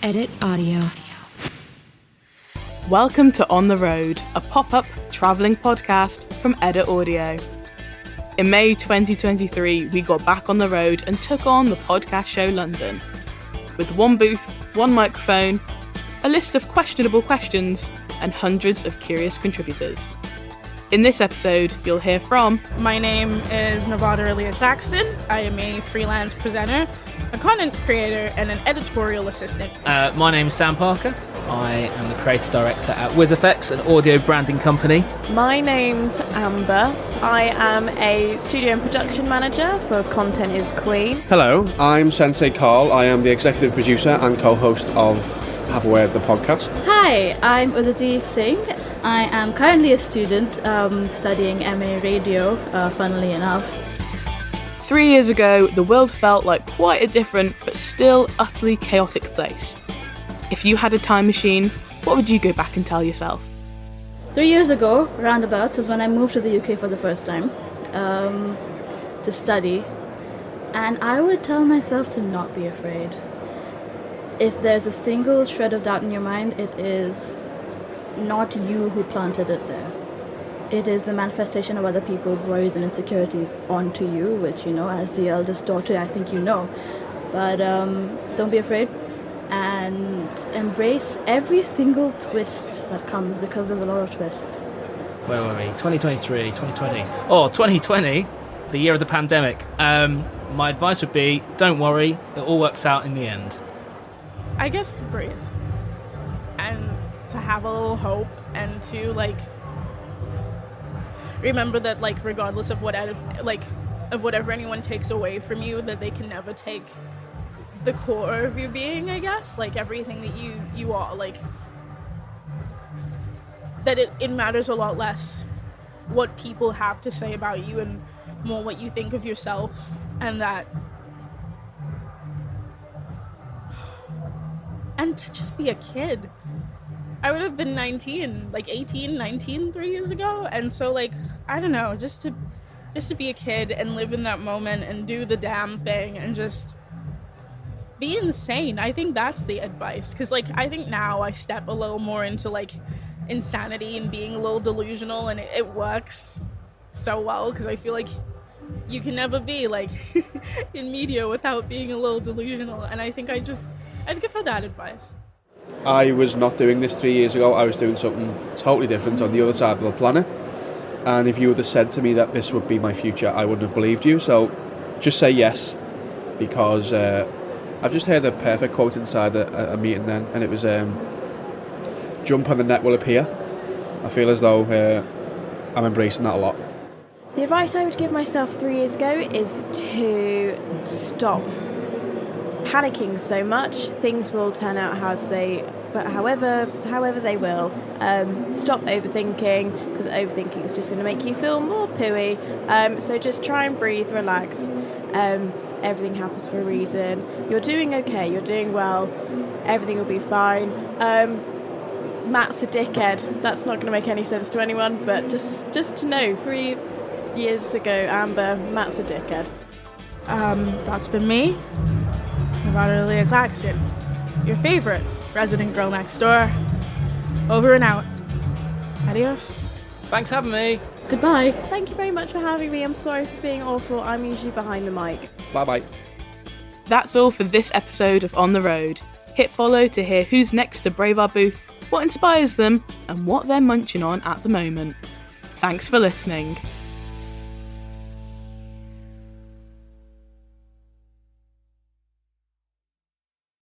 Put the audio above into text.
Edit Audio. Welcome to On the Road, a pop-up travelling podcast from Edit Audio. In May 2023, we got back on the road and took on the podcast show London. With one booth, one microphone, a list of questionable questions, and hundreds of curious contributors. In this episode, you'll hear from... My name is Nevada Earlier Claxton. I am a freelance presenter, a content creator, and an editorial assistant. My name is Sam Parker. I am the creative director at WizFX, an audio branding company. My name's Amber. I am a studio and production manager for Content is Queen. Hello, I'm Sensei Carl. I am the executive producer and co-host of Have a Word, the podcast. Hi, I'm Uditi Singh. I am currently a student studying MA Radio, funnily enough. 3 years ago, the world felt like quite a different but still utterly chaotic place. If you had a time machine, what would you go back and tell yourself? 3 years ago, roundabouts, is when I moved to the UK for the first time to study. And I would tell myself to not be afraid. If there's a single shred of doubt in your mind, it is not you who planted it there. It is the manifestation of other people's worries and insecurities onto you, which, as the eldest daughter, I think you know. But don't be afraid and embrace every single twist that comes, because there's a lot of twists. Where were we? 2023, 2020. Oh, 2020, the year of the pandemic. My advice would be, don't worry, it all works out in the end. I guess to breathe and to have a little hope and to remember that regardless of whatever anyone takes away from you, that they can never take the core of your being, I guess, everything that you are, that it matters a lot less what people have to say about you and more what you think of yourself. And to just be a kid. I would have been 19, 18, 19 3 years ago. And so, I don't know, just to be a kid and live in that moment and do the damn thing and just be insane. I think that's the advice. Because, I think now I step a little more into, insanity and being a little delusional. And it works so well because I feel like you can never be, in media without being a little delusional. And I think I'd give her that advice. I was not doing this 3 years ago. I was doing something totally different on the other side of the planet. And if you would have said to me that this would be my future, I wouldn't have believed you. So just say yes, because I've just heard a perfect quote inside a meeting then, and it was, jump and the net will appear. I feel as though I'm embracing that a lot. The advice I would give myself 3 years ago is to stop panicking so much. Things will turn out however they will. Stop overthinking, because overthinking is just going to make you feel more pooey. So just try and breathe, relax. Everything happens for a reason. You're doing okay, you're doing well, everything will be fine. Matt's a dickhead. That's not going to make any sense to anyone, but just to know, 3 years ago, Amber, Matt's a dickhead. That's been me, Nevada Earlier Claxton, your favorite resident girl next door. Over and out. Adios. Thanks for having me. Goodbye. Thank you very much for having me. I'm sorry for being awful. I'm usually behind the mic. Bye-bye. That's all for this episode of On the Road. Hit follow to hear who's next to brave our booth, what inspires them, and what they're munching on at the moment. Thanks for listening.